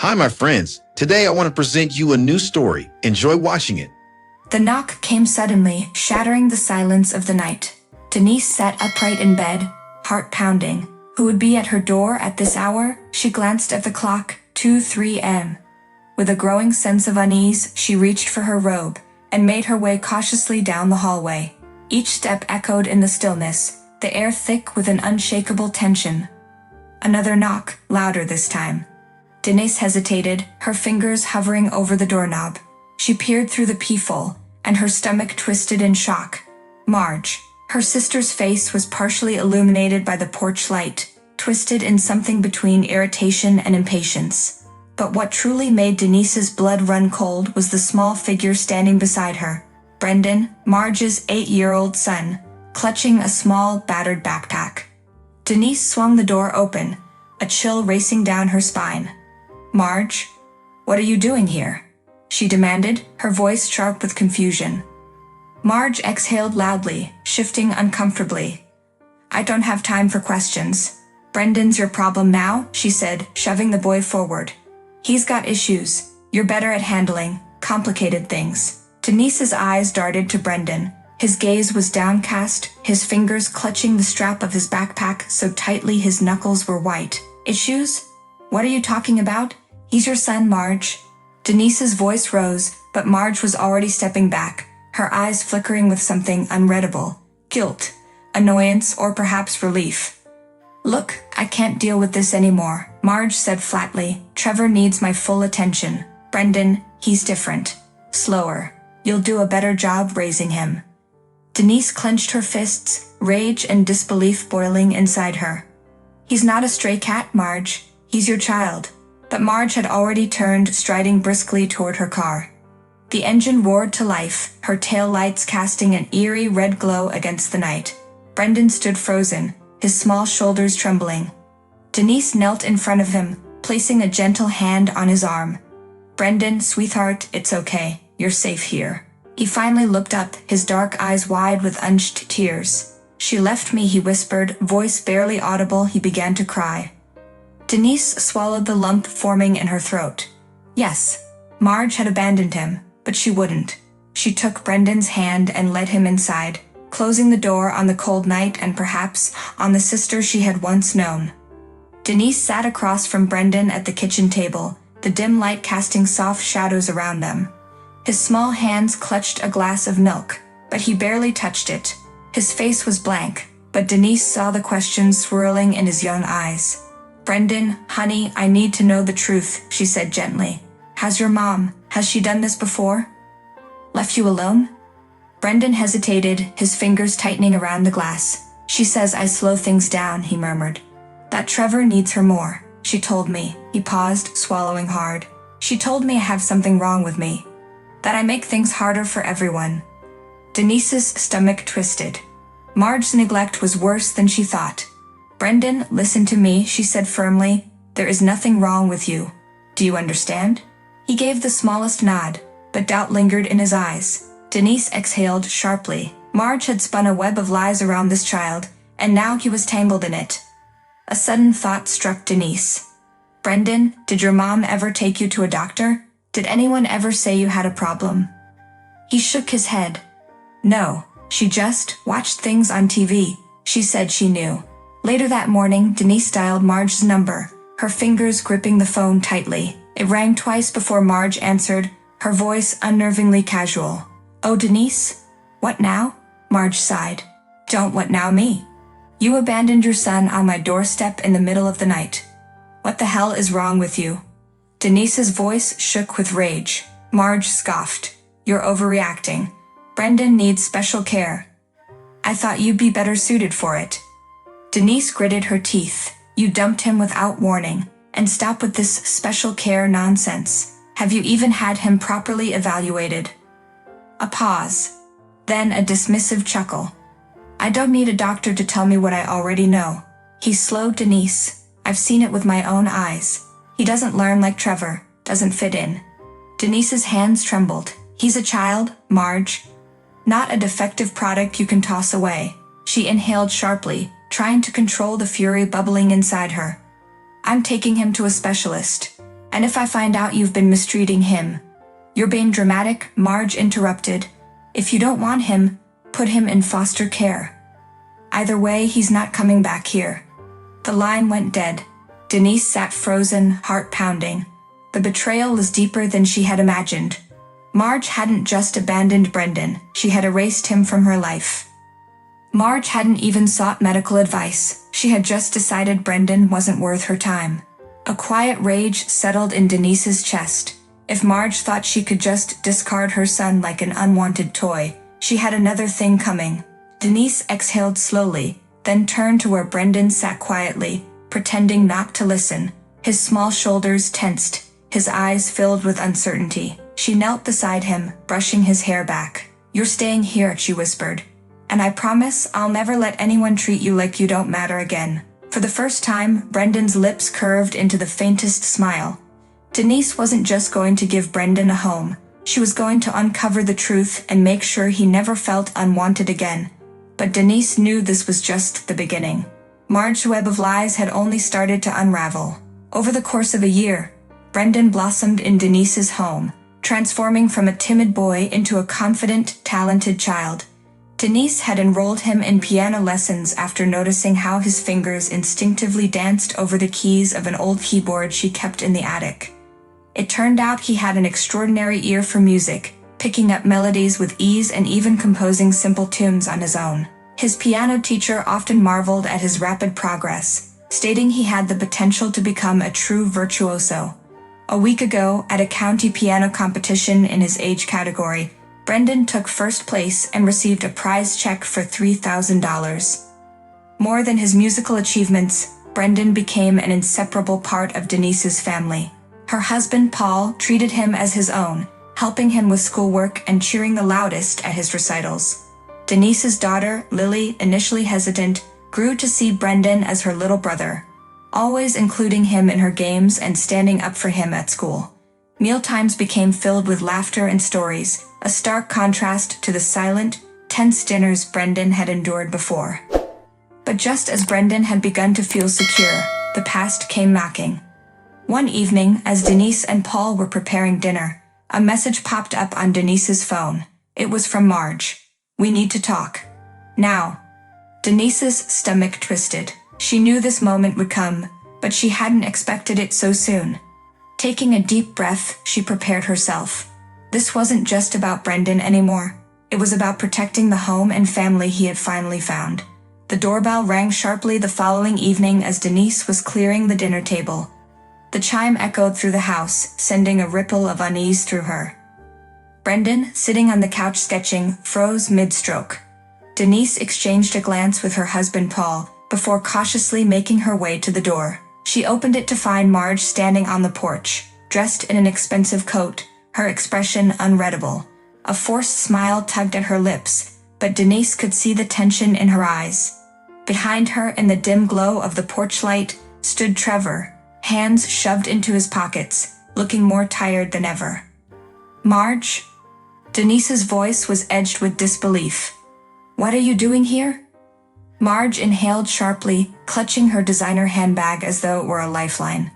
Hi, my friends. Today I want to present you a new story. Enjoy watching it. The knock came suddenly, shattering the silence of the night. Denise sat upright in bed, heart pounding. Who would be at her door at this hour? She glanced at the clock, 2:03 a.m. With a growing sense of unease, she reached for her robe and made her way cautiously down the hallway. Each step echoed in the stillness, the air thick with an unshakable tension. Another knock, louder this time. Denise hesitated, her fingers hovering over the doorknob. She peered through the peephole, and her stomach twisted in shock. Marge. Her sister's face was partially illuminated by the porch light, twisted in something between irritation and impatience. But what truly made Denise's blood run cold was the small figure standing beside her. Brendan, Marge's 8-year-old son, clutching a small, battered backpack. Denise swung the door open, a chill racing down her spine. "Marge, what are you doing here?" she demanded, her voice sharp with confusion. Marge exhaled loudly, shifting uncomfortably. "I don't have time for questions. Brendan's your problem now," she said, shoving the boy forward. "He's got issues. You're better at handling complicated things." Denise's eyes darted to Brendan. His gaze was downcast, his fingers clutching the strap of his backpack so tightly his knuckles were white. "Issues? What are you talking about? He's your son, Marge." Denise's voice rose, but Marge was already stepping back, her eyes flickering with something unreadable. Guilt, annoyance, or perhaps relief. "Look, I can't deal with this anymore," Marge said flatly. "Trevor needs my full attention. Brendan, he's different. Slower. You'll do a better job raising him." Denise clenched her fists, rage and disbelief boiling inside her. "He's not a stray cat, Marge. He's your child." But Marge had already turned, striding briskly toward her car. The engine roared to life, her tail lights casting an eerie red glow against the night. Brendan stood frozen, his small shoulders trembling. Denise knelt in front of him, placing a gentle hand on his arm. "Brendan, sweetheart, it's okay. You're safe here." He finally looked up, his dark eyes wide with unshed tears. "She left me," he whispered, voice barely audible. He began to cry. Denise swallowed the lump forming in her throat. Yes, Marge had abandoned him, but she wouldn't. She took Brendan's hand and led him inside, closing the door on the cold night and perhaps on the sister she had once known. Denise sat across from Brendan at the kitchen table, the dim light casting soft shadows around them. His small hands clutched a glass of milk, but he barely touched it. His face was blank, but Denise saw the questions swirling in his young eyes. "Brendan, honey, I need to know the truth," she said gently. Has she done this before? Left you alone?" Brendan hesitated, his fingers tightening around the glass. "She says I slow things down," he murmured. "That Trevor needs her more. She told me." He paused, swallowing hard. "She told me I have something wrong with me. That I make things harder for everyone." Denise's stomach twisted. Marge's neglect was worse than she thought. "Brendan, listen to me," she said firmly. "There is nothing wrong with you. Do you understand?" He gave the smallest nod, but doubt lingered in his eyes. Denise exhaled sharply. Marge had spun a web of lies around this child, and now he was tangled in it. A sudden thought struck Denise. "Brendan, did your mom ever take you to a doctor? Did anyone ever say you had a problem?" He shook his head. "No, she just watched things on TV. She said she knew." Later that morning, Denise dialed Marge's number, her fingers gripping the phone tightly. It rang twice before Marge answered, her voice unnervingly casual. "Oh, Denise? What now?" Marge sighed. "Don't what now me? You abandoned your son on my doorstep in the middle of the night. What the hell is wrong with you?" Denise's voice shook with rage. Marge scoffed. "You're overreacting. Brendan needs special care. I thought you'd be better suited for it." Denise gritted her teeth. "You dumped him without warning. And stop with this special care nonsense. Have you even had him properly evaluated?" A pause. Then a dismissive chuckle. "I don't need a doctor to tell me what I already know." He slowed. "Denise, I've seen it with my own eyes. He doesn't learn like Trevor, doesn't fit in." Denise's hands trembled. "He's a child, Marge. Not a defective product you can toss away." She inhaled sharply, trying to control the fury bubbling inside her. "I'm taking him to a specialist. And if I find out you've been mistreating him? You're being dramatic, Marge interrupted. If you don't want him, put him in foster care. Either way, he's not coming back here. The line went dead. Denise sat frozen, heart pounding. The betrayal was deeper than she had imagined. Marge hadn't just abandoned Brendan, she had erased him from her life. Marge hadn't even sought medical advice, she had just decided Brendan wasn't worth her time. A quiet rage settled in Denise's chest. If Marge thought she could just discard her son like an unwanted toy, she had another thing coming. Denise exhaled slowly, then turned to where Brendan sat quietly, pretending not to listen. His small shoulders tensed, his eyes filled with uncertainty. She knelt beside him, brushing his hair back. You're staying here, she whispered. And I promise I'll never let anyone treat you like you don't matter again. For the first time, Brendan's lips curved into the faintest smile. Denise wasn't just going to give Brendan a home. She was going to uncover the truth and make sure he never felt unwanted again. But Denise knew this was just the beginning. Marge's web of lies had only started to unravel. Over the course of a year, Brendan blossomed in Denise's home, transforming from a timid boy into a confident, talented child. Denise had enrolled him in piano lessons after noticing how his fingers instinctively danced over the keys of an old keyboard she kept in the attic. It turned out he had an extraordinary ear for music, picking up melodies with ease and even composing simple tunes on his own. His piano teacher often marveled at his rapid progress, stating he had the potential to become a true virtuoso. A week ago, at a county piano competition in his age category, Brendan took first place and received a prize check for $3,000. More than his musical achievements, Brendan became an inseparable part of Denise's family. Her husband, Paul, treated him as his own, helping him with schoolwork and cheering the loudest at his recitals. Denise's daughter, Lily, initially hesitant, grew to see Brendan as her little brother, always including him in her games and standing up for him at school. Mealtimes became filled with laughter and stories, a stark contrast to the silent, tense dinners Brendan had endured before. But just as Brendan had begun to feel secure, the past came knocking. One evening, as Denise and Paul were preparing dinner, a message popped up on Denise's phone. It was from Marge. We need to talk. Now. Denise's stomach twisted. She knew this moment would come, but she hadn't expected it so soon. Taking a deep breath, she prepared herself. This wasn't just about Brendan anymore. It was about protecting the home and family he had finally found. The doorbell rang sharply the following evening as Denise was clearing the dinner table. The chime echoed through the house, sending a ripple of unease through her. Brendan, sitting on the couch sketching, froze mid-stroke. Denise exchanged a glance with her husband Paul, before cautiously making her way to the door. She opened it to find Marge standing on the porch, dressed in an expensive coat, her expression unreadable. A forced smile tugged at her lips, but Denise could see the tension in her eyes. Behind her, in the dim glow of the porch light, stood Trevor, hands shoved into his pockets, looking more tired than ever. Marge? Denise's voice was edged with disbelief. What are you doing here? Marge inhaled sharply, clutching her designer handbag as though it were a lifeline.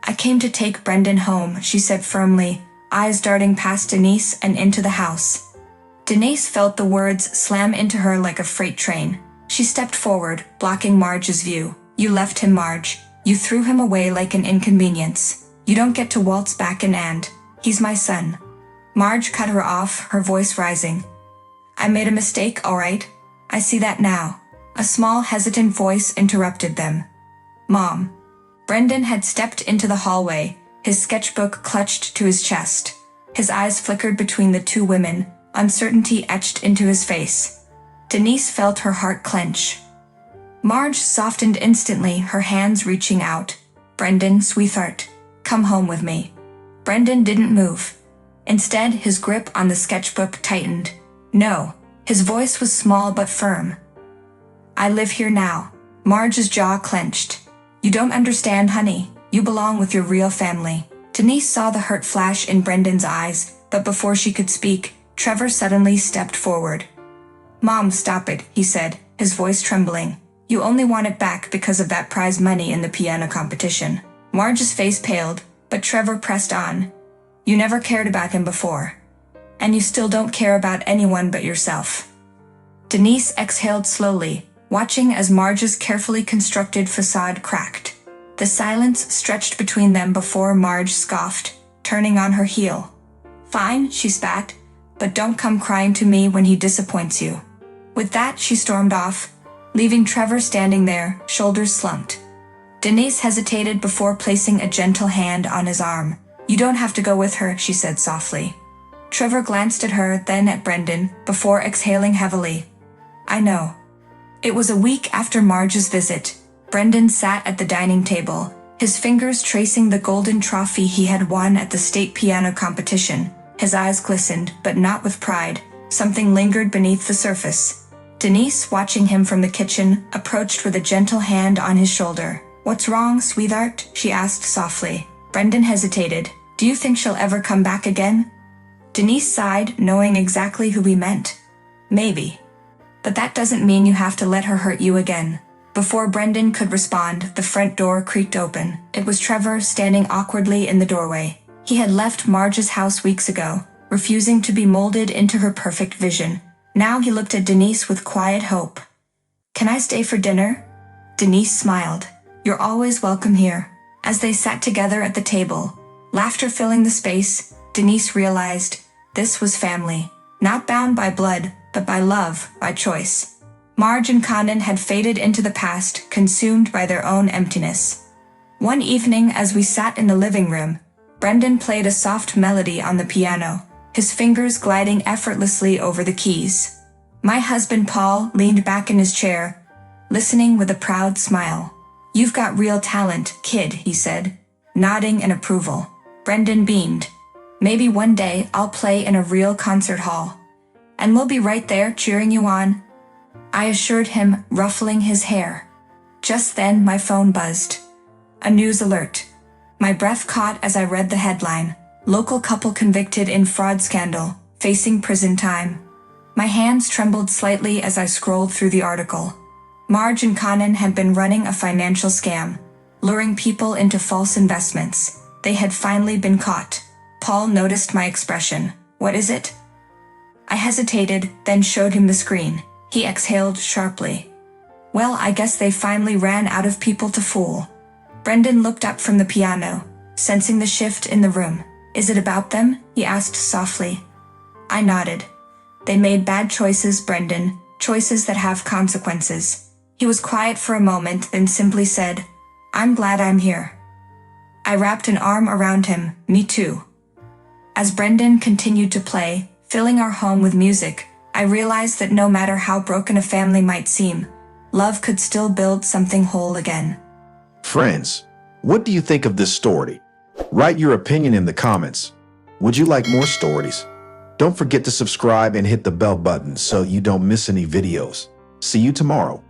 I came to take Brendan home, she said firmly, eyes darting past Denise and into the house. Denise felt the words slam into her like a freight train. She stepped forward, blocking Marge's view. You left him, Marge. You threw him away like an inconvenience. You don't get to waltz back in and he's my son. Marge cut her off, her voice rising. I made a mistake, all right. I see that now. A small, hesitant voice interrupted them. Mom. Brendan had stepped into the hallway, his sketchbook clutched to his chest. His eyes flickered between the two women, uncertainty etched into his face. Denise felt her heart clench. Marge softened instantly, her hands reaching out. Brendan, sweetheart, come home with me. Brendan didn't move. Instead, his grip on the sketchbook tightened. No. His voice was small but firm. I live here now. Marge's jaw clenched. You don't understand, honey. You belong with your real family. Denise saw the hurt flash in Brendan's eyes, but before she could speak, Trevor suddenly stepped forward. Mom, stop it, he said, his voice trembling. You only want it back because of that prize money in the piano competition. Marge's face paled, But Trevor pressed on. You never cared about him before. And you still don't care about anyone but yourself. Denise exhaled slowly, watching as Marge's carefully constructed facade cracked. The silence stretched between them before Marge scoffed, turning on her heel. Fine, she spat, but don't come crying to me when he disappoints you. With that, she stormed off, leaving Trevor standing there, shoulders slumped. Denise hesitated before placing a gentle hand on his arm. You don't have to go with her, she said softly. Trevor glanced at her, then at Brendan, before exhaling heavily. I know. It was a week after Marge's visit. Brendan sat at the dining table, his fingers tracing the golden trophy he had won at the state piano competition. His eyes glistened, but not with pride. Something lingered beneath the surface. Denise, watching him from the kitchen, approached with a gentle hand on his shoulder. What's wrong, sweetheart? She asked softly. Brendan hesitated. Do you think she'll ever come back again? Denise sighed, knowing exactly who he meant. Maybe. But that doesn't mean you have to let her hurt you again. Before Brendan could respond, the front door creaked open. It was Trevor standing awkwardly in the doorway. He had left Marge's house weeks ago, refusing to be molded into her perfect vision. Now he looked at Denise with quiet hope. Can I stay for dinner? Denise smiled. You're always welcome here. As they sat together at the table, laughter filling the space, Denise realized this was family. Not bound by blood, but by love, by choice. Marge and Conan had faded into the past, consumed by their own emptiness. One evening, as we sat in the living room, Brendan played a soft melody on the piano, his fingers gliding effortlessly over the keys. My husband Paul leaned back in his chair, listening with a proud smile. You've got real talent, kid, he said, nodding in approval. Brendan beamed. Maybe one day I'll play in a real concert hall. And we'll be right there cheering you on, I assured him, ruffling his hair. Just then my phone buzzed. A news alert. My breath caught as I read the headline. Local couple convicted in fraud scandal, facing prison time. My hands trembled slightly as I scrolled through the article. Marge and Conan had been running a financial scam, luring people into false investments. They had finally been caught. Paul noticed my expression. What is it? I hesitated, then showed him the screen. He exhaled sharply. Well, I guess they finally ran out of people to fool. Brendan looked up from the piano, sensing the shift in the room. Is it about them? He asked softly. I nodded. They made bad choices, Brendan, choices that have consequences. He was quiet for a moment, then simply said, I'm glad I'm here. I wrapped an arm around him. Me too. As Brendan continued to play, filling our home with music, I realized that no matter how broken a family might seem, love could still build something whole again. Friends, what do you think of this story? Write your opinion in the comments. Would you like more stories? Don't forget to subscribe and hit the bell button so you don't miss any videos. See you tomorrow.